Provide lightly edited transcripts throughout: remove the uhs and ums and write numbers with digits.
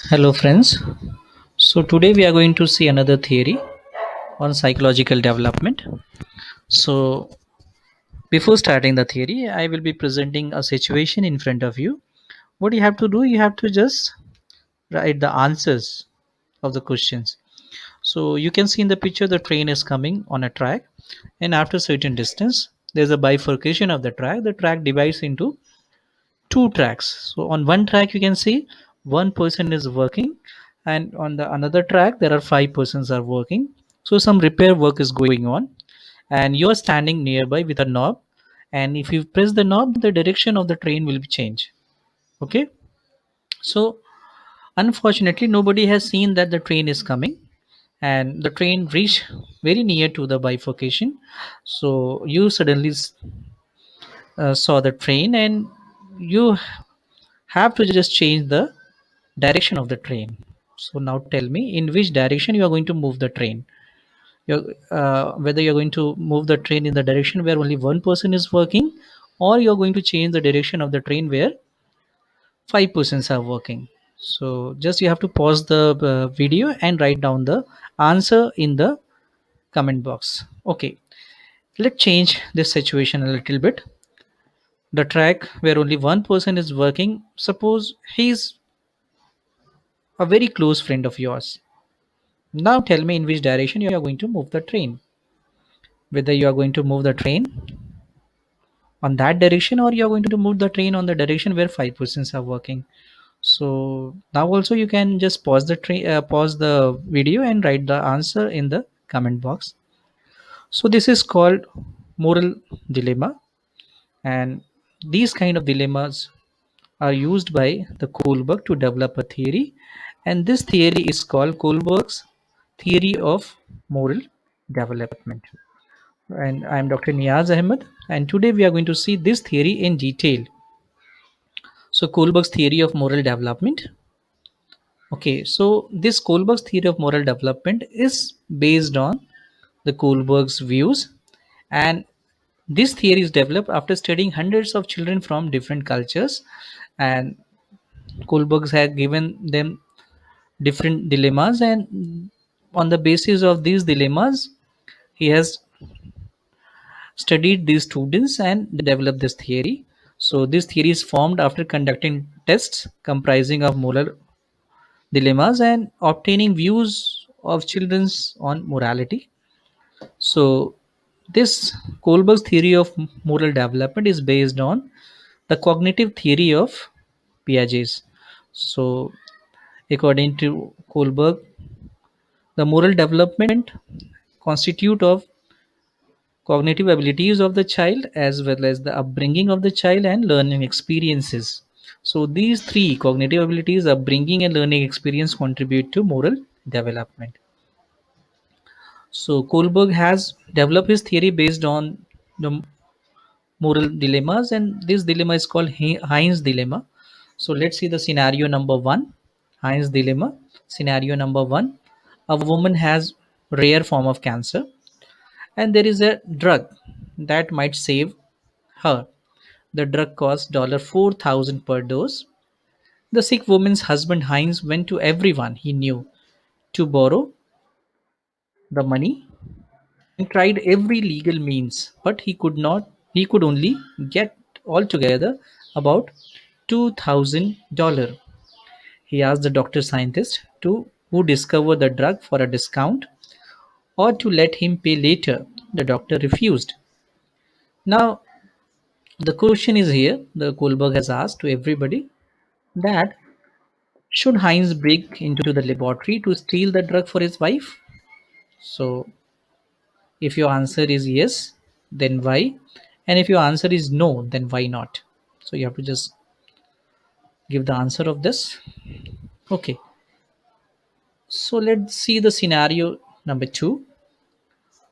Hello, friends. So, today we are going to see another theory on psychological development. So, before starting the theory, I will be presenting a situation in front of you. What you have to do, you have to just write the answers of the questions. So, you can see in the picture the train is coming on a track, and after certain distance, there's a bifurcation of the track. The track divides into two tracks. So on one track you can see one person is working, and on the another track there are five persons are working. So some repair work is going on, and you are standing nearby with a knob, and if you press the knob the direction of the train will be changed. Okay, so unfortunately nobody has seen that the train is coming, and the train reached very near to the bifurcation. So you suddenly saw the train, and you have to just change the direction of the train. So now tell me in which direction you are going to move the train. Whether you're going to move the train in the direction where only one person is working, or you're going to change the direction of the train where five persons are working. So just you have to pause the video and write down the answer in the comment box. Okay, let's change this situation a little bit. The track where only one person is working, suppose he's a very close friend of yours. Now tell me in which direction you are going to move the train. Whether you are going to move the train on that direction, or you are going to move the train on the direction where five persons are working. So now also you can just pause the video and write the answer in the comment box. So this is called moral dilemma, and these kind of dilemmas are used by the Kohlberg to develop a theory, and this theory is called Kohlberg's theory of moral development. And I'm Dr. Niaz Ahmed, and today we are going to see this theory in detail. So, Kohlberg's theory of moral development. Okay, so this Kohlberg's theory of moral development is based on the Kohlberg's views, and this theory is developed after studying hundreds of children from different cultures, and Kohlberg's had given them different dilemmas, and on the basis of these dilemmas, he has studied these students and developed this theory. So this theory is formed after conducting tests comprising of moral dilemmas and obtaining views of children's on morality. So this Kohlberg's theory of moral development is based on the cognitive theory of Piaget. So according to Kohlberg, the moral development constitute of cognitive abilities of the child as well as the upbringing of the child and learning experiences. So these three cognitive abilities, upbringing and learning experience, contribute to moral development. So Kohlberg has developed his theory based on the moral dilemmas, and this dilemma is called Heinz dilemma. So let's see the scenario number one. Heinz dilemma. Scenario number one: a woman has rare form of cancer, and there is a drug that might save her. The drug cost $4,000 per dose. The sick woman's husband Heinz went to everyone he knew to borrow the money and tried every legal means, but he could not. He could only get altogether about $2,000. He asked the doctor scientist to who discovered the drug for a discount or to let him pay later. The doctor refused. Now the question is here. The Kohlberg has asked to everybody that should Heinz break into the laboratory to steal the drug for his wife? So, if your answer is yes, then why? And if your answer is no, then why not? So, you have to just give the answer of this. Okay, so let's see the scenario number two.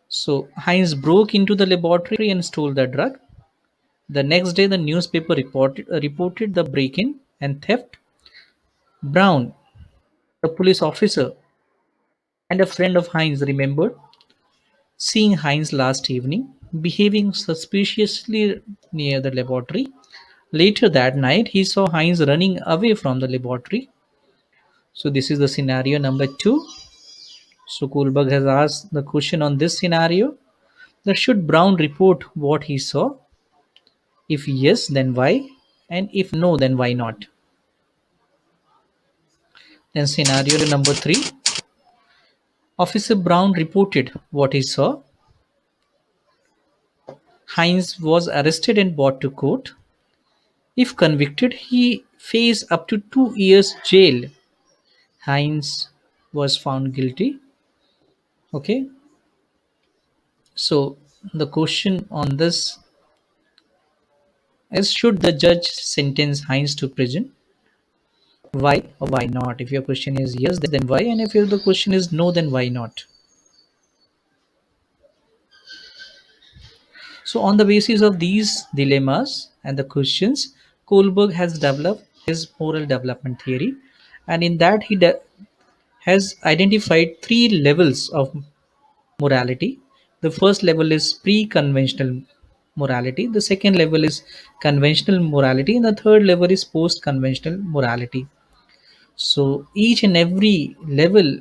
So, Heinz broke into the laboratory and stole the drug. The next day, the newspaper reported the break in and theft. Brown, the police officer, and a friend of Heinz remembered seeing Heinz last evening behaving suspiciously near the laboratory. Later that night, he saw Heinz running away from the laboratory. So this is the scenario number 2. So Kohlberg has asked the question on this scenario, that should Brown report what he saw? If yes, then why? And if no, then why not? Then scenario number 3, Officer Brown reported what he saw. Hines was arrested and brought to court. If convicted, he faced up to 2 years jail. Hines was found guilty. Okay, so the question on this is, should the judge sentence Hines to prison? Why or why not? If your question is yes, then why? And if the question is no, then why not? So, on the basis of these dilemmas and the questions, Kohlberg has developed his moral development theory, and in that he has identified three levels of morality. The first level is pre-conventional morality. The second level is conventional morality, and the third level is post-conventional morality. So each and every level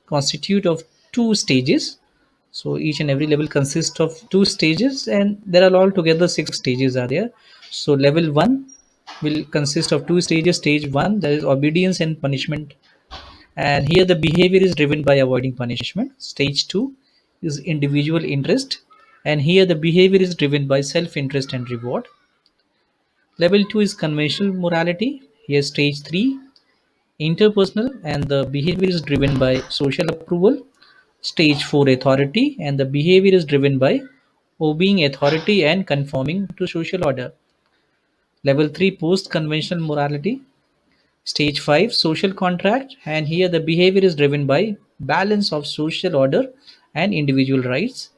constitute of two stages. So each and every level consists of two stages, and there are altogether six stages are there. So level one will consist of two stages. Stage one, there is obedience and punishment, and here the behavior is driven by avoiding punishment. Stage two is individual interest, and here the behavior is driven by self-interest and reward. Level two is conventional morality. Here stage three, interpersonal, and the behavior is driven by social approval. Stage 4, authority, and the behavior is driven by obeying authority and conforming to social order. Level 3, post conventional morality. Stage 5, social contract, and here the behavior is driven by balance of social order and individual rights.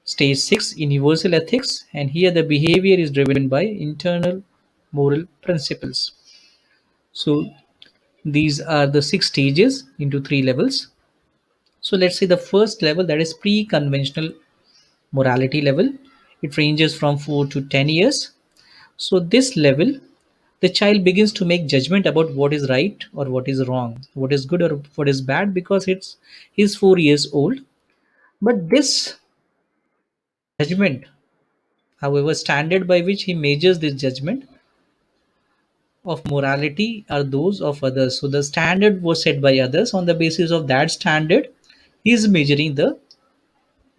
Stage 6, universal ethics, and here the behavior is driven by internal moral principles. So these are the six stages into three levels. So let's say the first level, that is pre-conventional morality level. It ranges from 4 to 10 years. So this level, the child begins to make judgment about what is right or what is wrong, what is good or what is bad, because he's 4 years old. But this judgment, however, standard by which he measures this judgment of morality are those of others. So the standard was set by others. On the basis of that standard, he is measuring the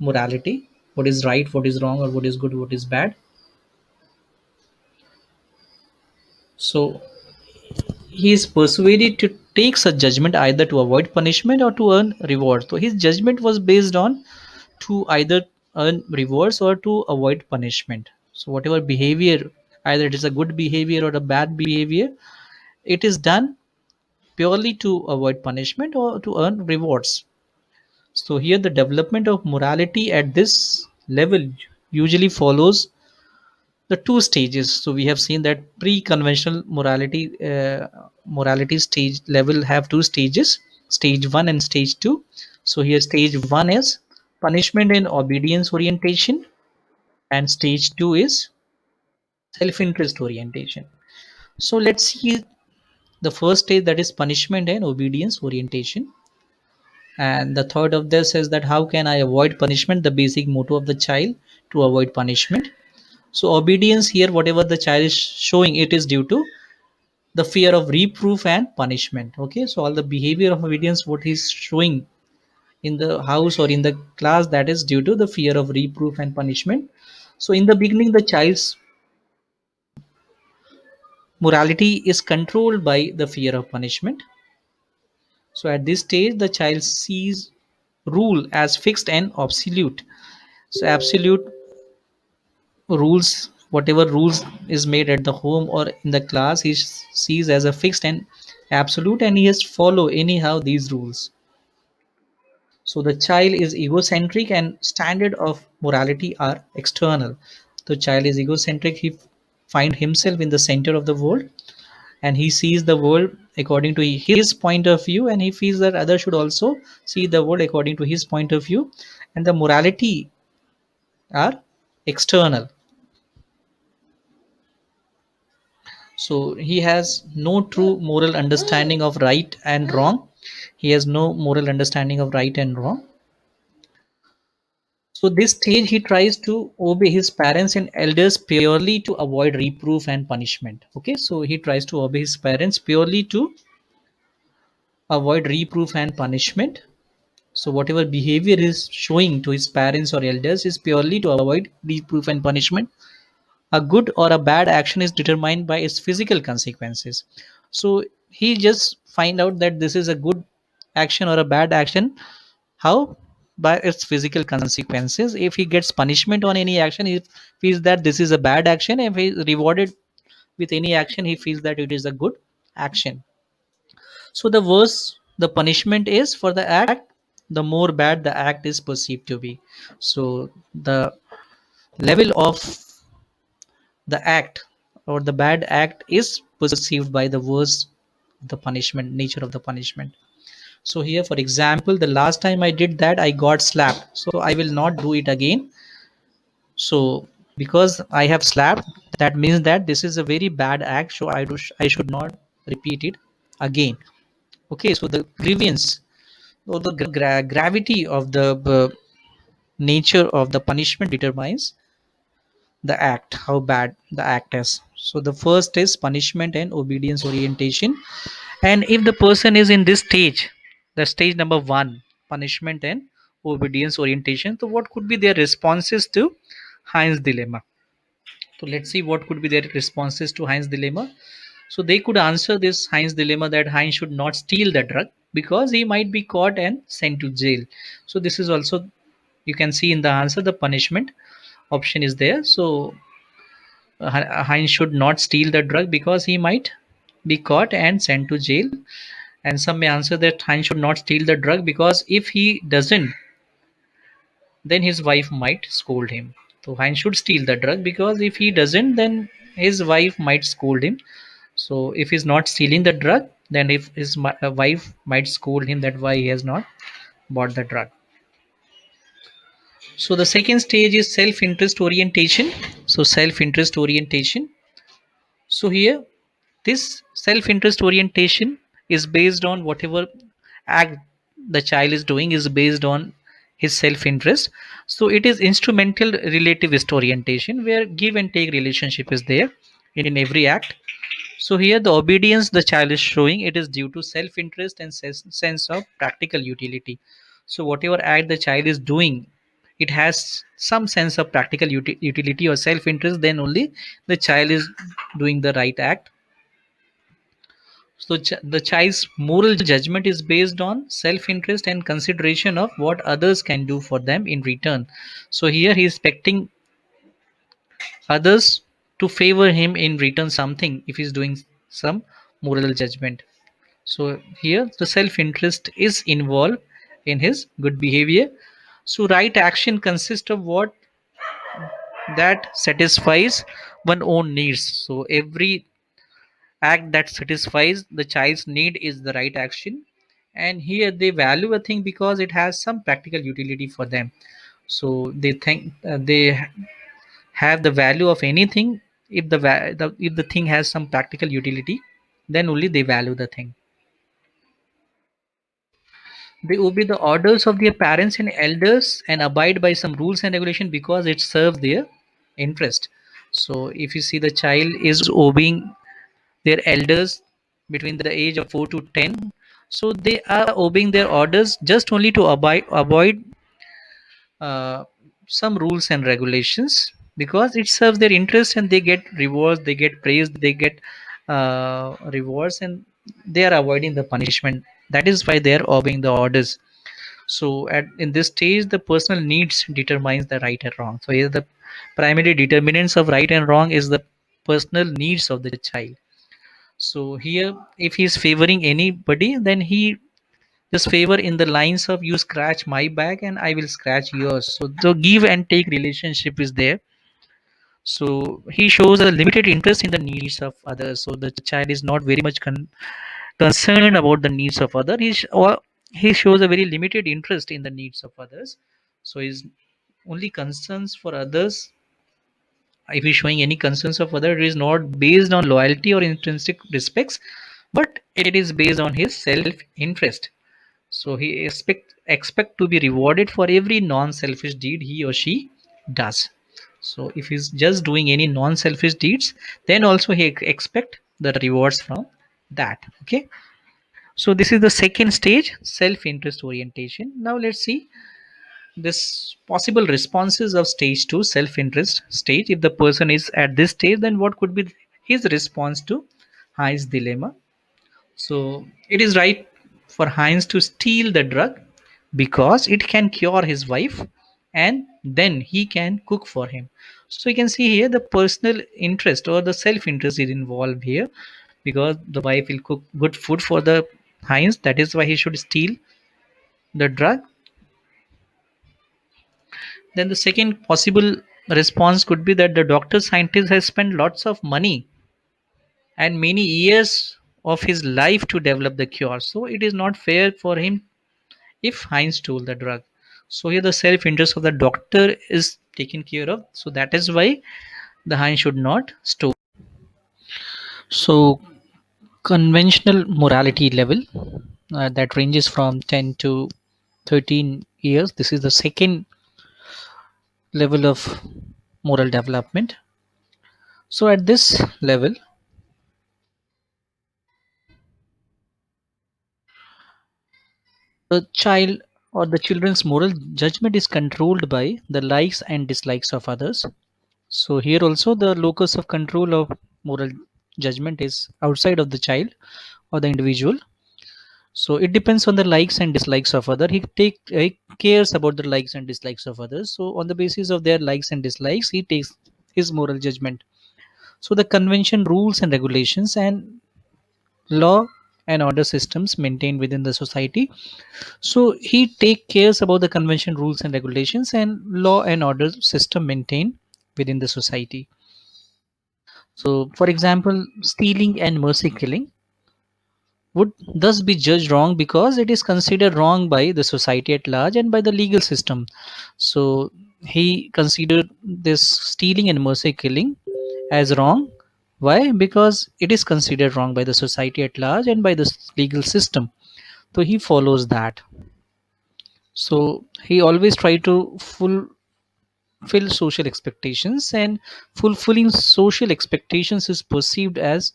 morality, what is right, what is wrong, or what is good, what is bad. So he is persuaded to take such judgment either to avoid punishment or to earn reward. So his judgment was based on to either earn rewards or to avoid punishment. So whatever behavior, either it is a good behavior or a bad behavior, it is done purely to avoid punishment or to earn rewards. So here the development of morality at this level usually follows the two stages. So we have seen that pre-conventional morality stage level have two stages, stage 1 and stage 2. So here stage 1 is punishment and obedience orientation, and stage 2 is self-interest orientation. So let's see the first stage, that is punishment and obedience orientation. And the third of this is that how can I avoid punishment, the basic motto of the child to avoid punishment. So obedience, here whatever the child is showing, it is due to the fear of reproof and punishment. Okay, so all the behavior of obedience what he's showing in the house or in the class, that is due to the fear of reproof and punishment. So in the beginning, the child's morality is controlled by the fear of punishment. So at this stage, the child sees rule as fixed and absolute. So absolute rules, whatever rules is made at the home or in the class, he sees as a fixed and absolute, and he has to follow anyhow these rules. So the child is egocentric and standard of morality are external. The child is egocentric, he find himself in the center of the world, and he sees the world according to his point of view, and he feels that others should also see the world according to his point of view, and the morality are external. So he has no true moral understanding of right and wrong. He has no moral understanding of right and wrong. So this stage he tries to obey his parents and elders purely to avoid reproof and punishment. Okay, so he tries to obey his parents purely to avoid reproof and punishment. So whatever behavior is showing to his parents or elders is purely to avoid reproof and punishment. A good or a bad action is determined by its physical consequences. So he just find out that this is a good action or a bad action. How? By its physical consequences. If he gets punishment on any action, he feels that this is a bad action. If he is rewarded with any action, he feels that it is a good action. So the worse the punishment is for the act, the more bad the act is perceived to be. So the level of the act or the bad act is perceived by the worse the punishment nature of the punishment. So here, for example, the last time I did that, I got slapped, so I will not do it again. So because I have slapped, that means that this is a very bad act, so I should not repeat it again. Okay, so the grievance or the gravity of the nature of the punishment determines the act, how bad the act is. So the first is punishment and obedience orientation. And if the person is in this stage, the stage number one, punishment and obedience orientation, so what could be their responses to Heinz dilemma? So let's see what could be their responses to Heinz dilemma. So they could answer this Heinz dilemma that Heinz should not steal the drug because he might be caught and sent to jail. So this is also, you can see in the answer, the punishment option is there. So Heinz should not steal the drug because he might be caught and sent to jail. And some may answer that Heinz should not steal the drug because if he doesn't, then his wife might scold him. So Heinz should steal the drug because if he doesn't, then his wife might scold him. So if he's not stealing the drug, then if his wife might scold him that why he has not bought the drug. So the second stage is self-interest orientation. So self-interest orientation. So here, this self-interest orientation is based on whatever act the child is doing is based on his self-interest. So it is instrumental relativist orientation where give and take relationship is there in every act. So here the obedience the child is showing, it is due to self-interest and sense of practical utility. So whatever act the child is doing, it has some sense of practical utility or self-interest, then only the child is doing the right act. So the child's moral judgment is based on self-interest and consideration of what others can do for them in return. So here he is expecting others to favor him in return something if he's doing some moral judgment. So here the self-interest is involved in his good behavior. So right action consists of what that satisfies one own needs. So every act that satisfies the child's need is the right action. And here they value a thing because it has some practical utility for them. So they think they have the value of anything if if the thing has some practical utility, then only they value the thing. They obey the orders of their parents and elders and abide by some rules and regulation because it serves their interest. So if you see the child is obeying their elders between the age of 4 to 10, so they are obeying their orders just only to avoid uh, some rules and regulations because it serves their interest and they get rewards, they get praise, they get rewards, and they are avoiding the punishment. That is why they are obeying the orders. So at in this stage the personal needs determines the right and wrong. So here the primary determinants of right and wrong is the personal needs of the child. So here if he is favoring anybody, then he just favor in the lines of you scratch my back and I will scratch yours. So the give and take relationship is there. So he shows a limited interest in the needs of others. So the child is not very much concerned about the needs of others. Or he shows a very limited interest in the needs of others. So his only concerns for others if he's showing any concerns of other, it is not based on loyalty or intrinsic respects, but it is based on his self interest. So he expect to be rewarded for every non-selfish deed he or she does. So if he's just doing any non-selfish deeds, then also he expect the rewards from that. Okay. So this is the second stage, self-interest orientation. Now let's see this possible responses of stage 2, self-interest stage. If the person is at this stage, then what could be his response to Heinz dilemma? So it is right for Heinz to steal the drug because it can cure his wife and then he can cook for him. So you can see here the personal interest or the self interest is involved here, because the wife will cook good food for the Heinz. That is why he should steal the drug. Then the second possible response could be that the doctor scientist has spent lots of money and many years of his life to develop the cure. So it is not fair for him if Heinz stole the drug. So here the self-interest of the doctor is taken care of. So that is why the Heinz should not steal. So conventional morality level, that ranges from 10 to 13 years. This is the second level of moral development. So at this level, the child or the children's moral judgment is controlled by the likes and dislikes of others. So here also the locus of control of moral judgment is outside of the child or the individual. So it depends on the likes and dislikes of other. He cares about the likes and dislikes of others. So on the basis of their likes and dislikes, he takes his moral judgment. So the convention, rules and regulations, and law and order systems maintained within the society. So he take cares about the convention, rules and regulations, and law and order system maintained within the society. So, for example, stealing and mercy killing would thus be judged wrong because it is considered wrong by the society at large and by the legal system. So, he considered this stealing and mercy killing as wrong. Why? Because it is considered wrong by the society at large and by the legal system. So, he follows that. So, he always try to fulfill social expectations, and fulfilling social expectations is perceived as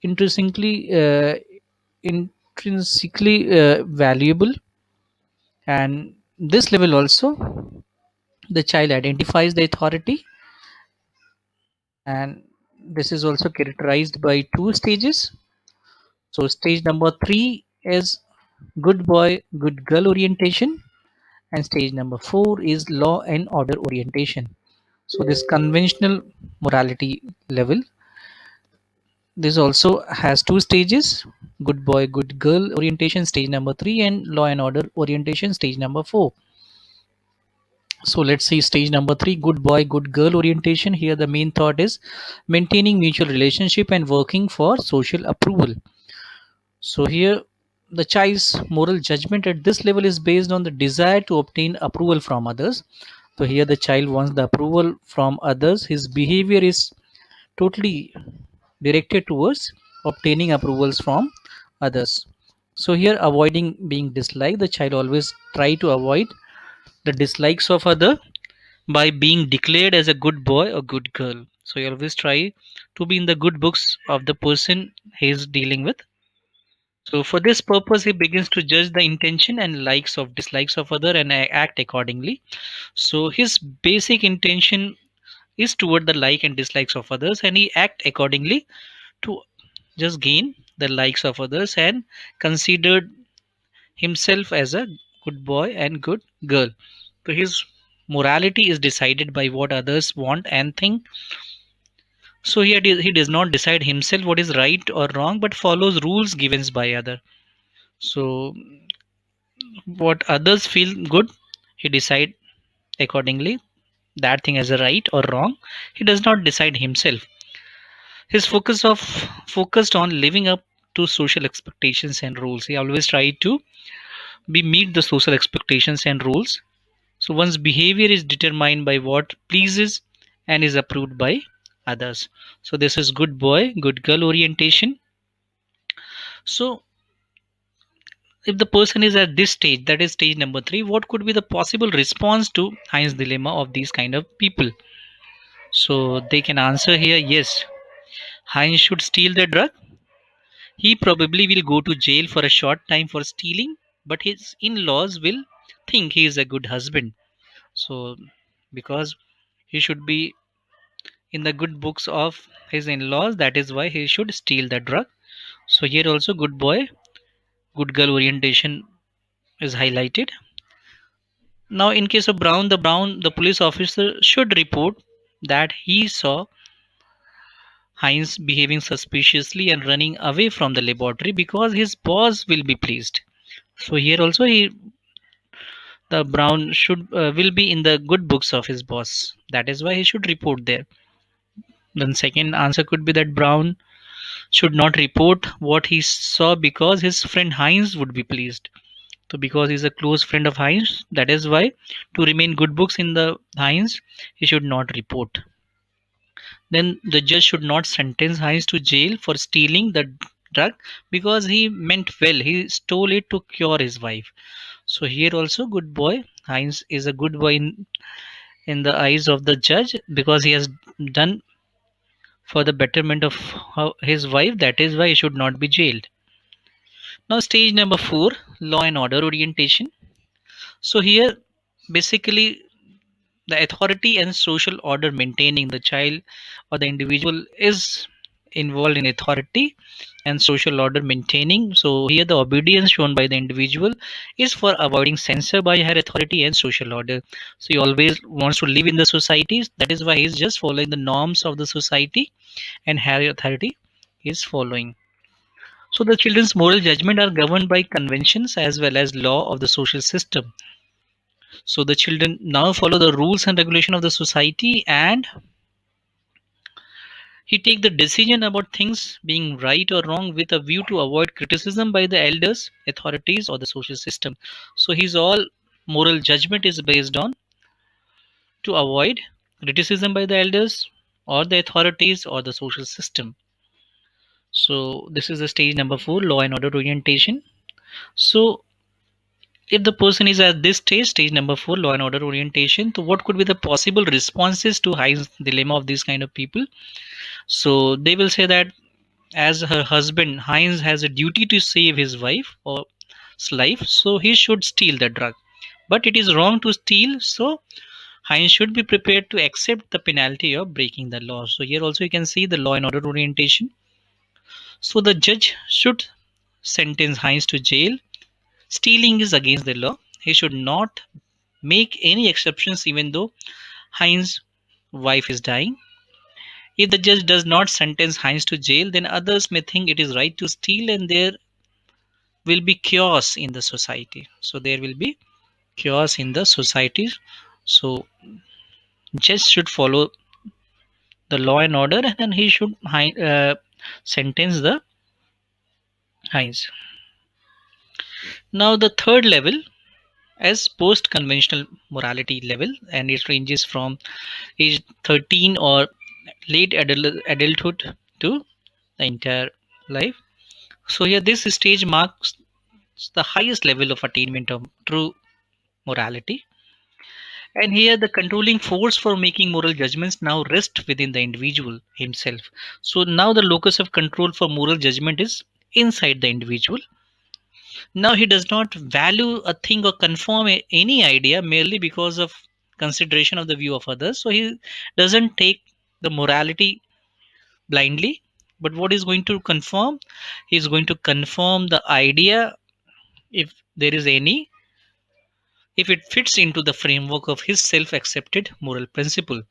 intrinsically valuable. And this level also, the child identifies the authority, and this is also characterized by two stages. So stage number 3 is good boy good girl orientation, and stage number 4 is law and order orientation. So this conventional morality level, this also has two stages: good boy good girl orientation stage number 3, and law and order orientation stage number 4. So let's see stage number 3, good boy good girl orientation. Here the main thought is maintaining mutual relationship and working for social approval. So here the child's moral judgment at this level is based on the desire to obtain approval from others. So here the child wants the approval from others. His behavior is totally directed towards obtaining approvals from others. So here avoiding being disliked, the child always try to avoid the dislikes of other by being declared as a good boy or good girl. So he always try to be in the good books of the person he is dealing with. So for this purpose, he begins to judge the intention and likes of dislikes of other and act accordingly. So his basic intention is toward the like and dislikes of others, and he act accordingly to just gain the likes of others and considered himself as a good boy and good girl. So his morality is decided by what others want and think. So he does not decide himself what is right or wrong, but follows rules given by other. So what others feel good, he decide accordingly that thing as a right or wrong. He does not decide himself. His focused on living up to social expectations and rules. He always try to be meet the social expectations and rules. So one's behavior is determined by what pleases and is approved by others. So this is good boy, good girl orientation. So if the person is at this stage, that is stage number 3, what could be the possible response to Heinz dilemma of these kind of people? So they can answer here, yes, Heinz should steal the drug. He probably will go to jail for a short time for stealing, but his in-laws will think he is a good husband. So because he should be in the good books of his in-laws, that is why he should steal the drug. So here also good boy, good girl orientation is highlighted. Now in case of Brown, the police officer should report that he saw Heinz behaving suspiciously and running away from the laboratory because his boss will be pleased. So here also the Brown should will be in the good books of his boss. That is why he should report there. Then second answer could be that Brown should not report what he saw because his friend Heinz would be pleased. So because he's a close friend of Heinz, that is why to remain good books in the Heinz, he should not report. Then the judge should not sentence Heinz to jail for stealing the drug because he meant well. He stole it to cure his wife. So here also good boy. Heinz is a good boy in the eyes of the judge because he has done for the betterment of his wife. That is why he should not be jailed. Now stage number 4, law and order orientation. So here basically the authority and social order maintaining the child or the individual is involved in authority and social order maintaining. So here the obedience shown by the individual is for avoiding censor by higher authority and social order. So he always wants to live in the society, that is why he is just following the norms of the society and higher authority is following. So the children's moral judgment are governed by conventions as well as law of the social system. So the children now follow the rules and regulation of the society, and he take the decision about things being right or wrong with a view to avoid criticism by the elders, authorities, or the social system. So his all moral judgment is based on to avoid criticism by the elders or the authorities or the social system. So this is the stage number 4, law and order orientation. So if the person is at this stage, stage number 4, law and order orientation, so what could be the possible responses to Heinz dilemma of these kind of people? So they will say that as her husband, Heinz has a duty to save his wife or life, so he should steal the drug. But it is wrong to steal, so Heinz should be prepared to accept the penalty of breaking the law. So here also you can see the law and order orientation. So the judge should sentence Heinz to jail. Stealing is against the law. He should not make any exceptions even though Heinz's wife is dying. If the judge does not sentence Heinz to jail, then others may think it is right to steal and there will be chaos in the society. So there will be chaos in the society. So judge should follow the law and order and then he should sentence the Heinz. Now the third level as post conventional morality level, and it ranges from age 13 or late adulthood to the entire life. So here this stage marks the highest level of attainment of true morality. And here the controlling force for making moral judgments now rests within the individual himself. So now the locus of control for moral judgment is inside the individual. Now he does not value a thing or conform any idea merely because of consideration of the view of others. So he doesn't take the morality blindly, but what is going to conform? He is going to conform the idea if there is any, if it fits into the framework of his self-accepted moral principle.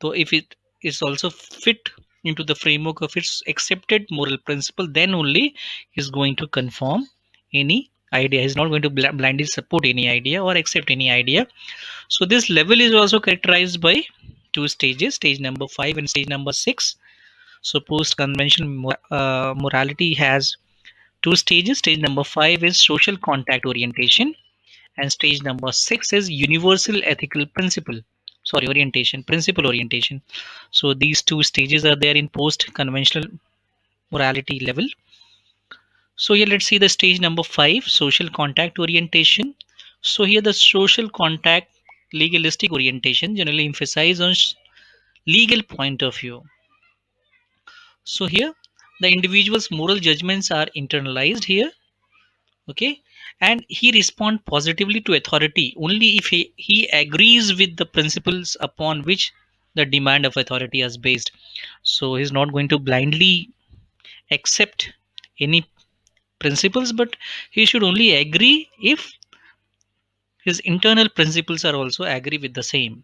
So if it is also fit into the framework of its accepted moral principle, then only he's going to conform any idea. He's not going to blindly support any idea or accept any idea. So this level is also characterized by two stages, stage number 5 and stage number 6. So post conventional morality has two stages. Stage number 5 is social contact orientation and stage number 6 is universal ethical principle. sorry, orientation, principal orientation. So these two stages are there in post conventional morality level. So here let's see the stage number 5, social contact orientation. So here the social contact legalistic orientation generally emphasize on legal point of view. So here the individual's moral judgments are internalized here, okay, and he respond positively to authority only if he agrees with the principles upon which the demand of authority is based. So he's not going to blindly accept any principles, but he should only agree if his internal principles are also agree with the same.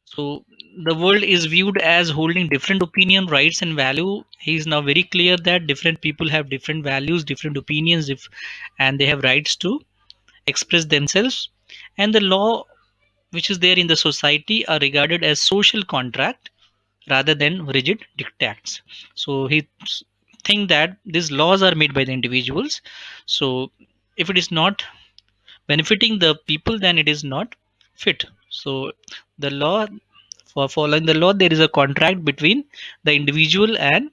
So the world is viewed as holding different opinion, rights, and value. He is now very clear that different people have different values, different opinions, if, and they have rights to express themselves. And the law which is there in the society are regarded as social contract rather than rigid dictates. So he think that these laws are made by the individuals. So if it is not benefiting the people, then it is not fit. So the law, for following the law, there is a contract between the individual and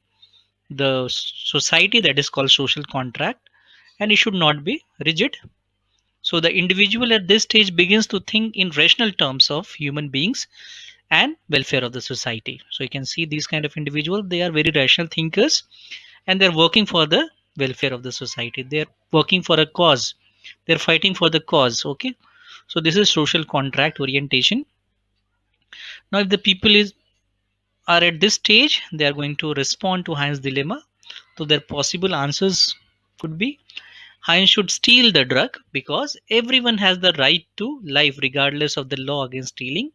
the society, that is called social contract, and it should not be rigid. So the individual at this stage begins to think in rational terms of human beings and welfare of the society. So you can see these kind of individuals, they are very rational thinkers, and they're working for the welfare of the society. They're working for a cause. They're fighting for the cause. Okay. So this is social contract orientation. Now, if the people is are at this stage, they are going to respond to Heinz dilemma. So their possible answers could be Heinz should steal the drug because everyone has the right to life regardless of the law against stealing.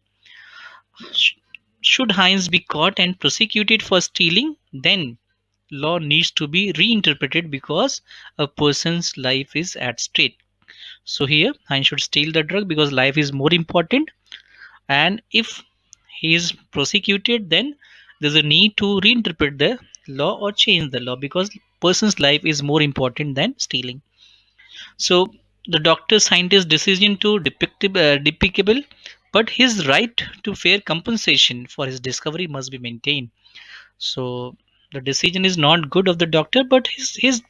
Sh- Should Heinz be caught and prosecuted for stealing, then law needs to be reinterpreted because a person's life is at stake. So here Heinz should steal the drug because life is more important, and if he is prosecuted, then there's a need to reinterpret the law or change the law because person's life is more important than stealing. So the doctor scientist decision to depicable, but his right to fair compensation for his discovery must be maintained. So the decision is not good of the doctor, but his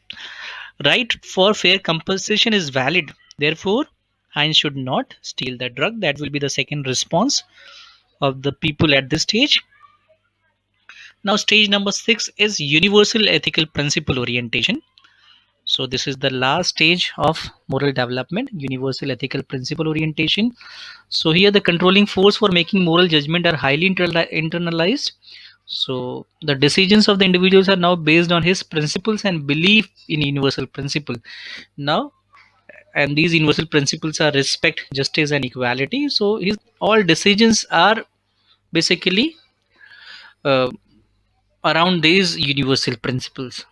right for fair compensation is valid. Therefore, Heinz should not steal the drug. That will be the second response of the people at this stage. Now, stage number 6 is universal ethical principle orientation. So this is the last stage of moral development, universal ethical principle orientation. So here the controlling force for making moral judgment are highly internalized. So the decisions of the individuals are now based on his principles and belief in universal principle. Now, and these universal principles are respect, justice, and equality. So his all decisions are basically uh, around these universal principles.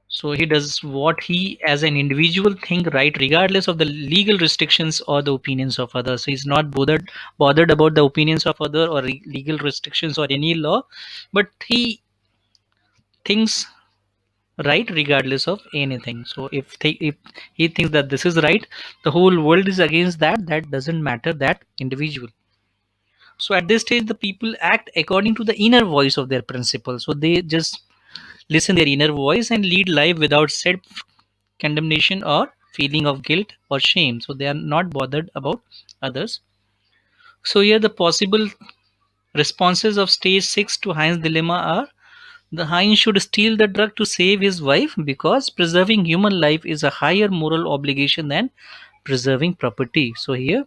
So he does what he as an individual think right regardless of the legal restrictions or the opinions of others. So he's not bothered about the opinions of other or legal restrictions or any law, but he thinks right regardless of anything. So if he thinks that this is right, the whole world is against that, that doesn't matter that individual. So at this stage the people act according to the inner voice of their principle. So they just listen their inner voice and lead life without self condemnation or feeling of guilt or shame. So they are not bothered about others. So here the possible responses of stage 6 to Heinz dilemma are: the Heinz should steal the drug to save his wife because preserving human life is a higher moral obligation than preserving property. So here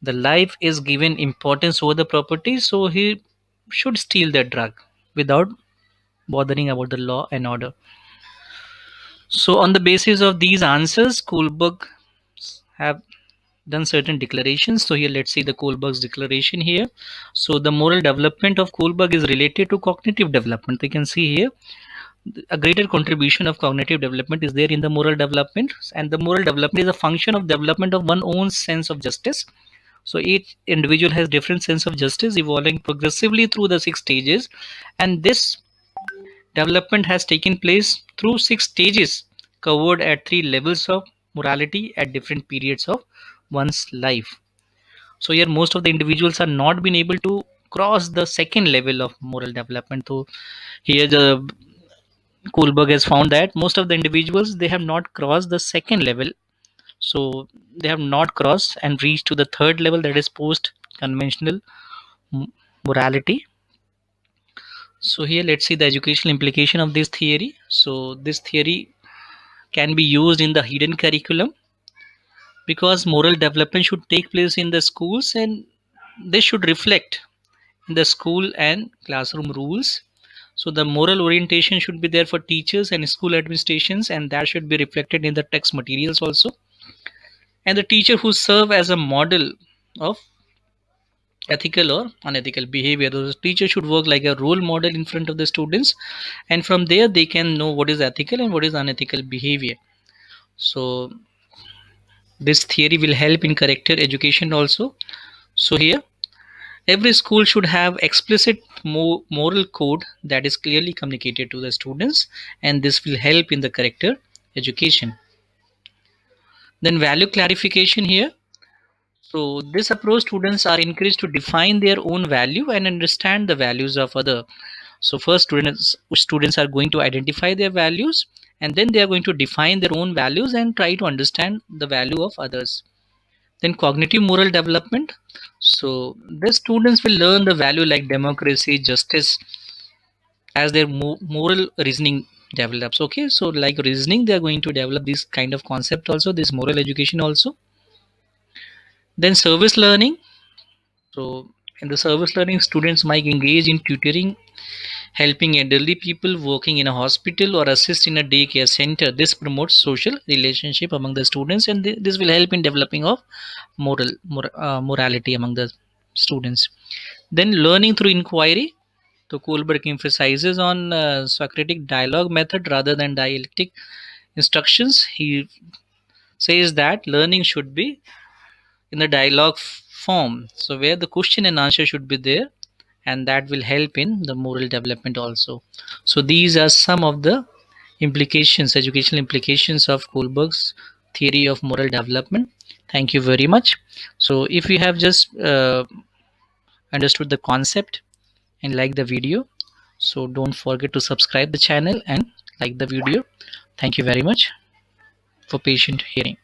the life is given importance over the property, so he should steal the drug without bothering about the law and order. So on the basis of these answers, Kohlberg have done certain declarations. So here let's see the Kohlberg's declaration here. So the moral development of Kohlberg is related to cognitive development. You can see here a greater contribution of cognitive development is there in the moral development, and the moral development is a function of development of one own sense of justice. So each individual has different sense of justice evolving progressively through the 6 stages, and this development has taken place through 6 stages covered at 3 levels of morality at different periods of one's life. So here most of the individuals are not been able to cross the second level of moral development. So here the Kohlberg has found that most of the individuals, they have not crossed the second level. So they have not crossed and reached to the third level, that is post conventional morality. So here let's see the educational implication of this theory. So this theory can be used in the hidden curriculum, because moral development should take place in the schools, and they should reflect in the school and classroom rules. So the moral orientation should be there for teachers and school administrations, and that should be reflected in the text materials also. And the teacher who serve as a model of ethical or unethical behavior, those teachers should work like a role model in front of the students, and from there they can know what is ethical and what is unethical behavior. So this theory will help in character education also. So here every school should have explicit moral code that is clearly communicated to the students, and this will help in the character education. Then value clarification here. So this approach, students are encouraged to define their own value and understand the values of other. So first students are going to identify their values, and then they are going to define their own values and try to understand the value of others. Then cognitive moral development. So the students will learn the value like democracy, justice, as their moral reasoning develops. Okay, so like reasoning, they are going to develop this kind of concept also, this moral education also. Then service learning. So in the service learning, students might engage in tutoring, helping elderly people, working in a hospital, or assist in a daycare center. This promotes social relationship among the students, and this will help in developing of morality among the students. Then learning through inquiry. So Kohlberg emphasizes on Socratic dialogue method rather than dialectic instructions. He says that learning should be in the dialogue form, so where the question and answer should be there, and that will help in the moral development also. So these are some of the implications, educational implications of Kohlberg's theory of moral development. Thank you very much. So if you have just understood the concept and like the video, so don't forget to subscribe the channel and like the video. Thank you very much for patient hearing.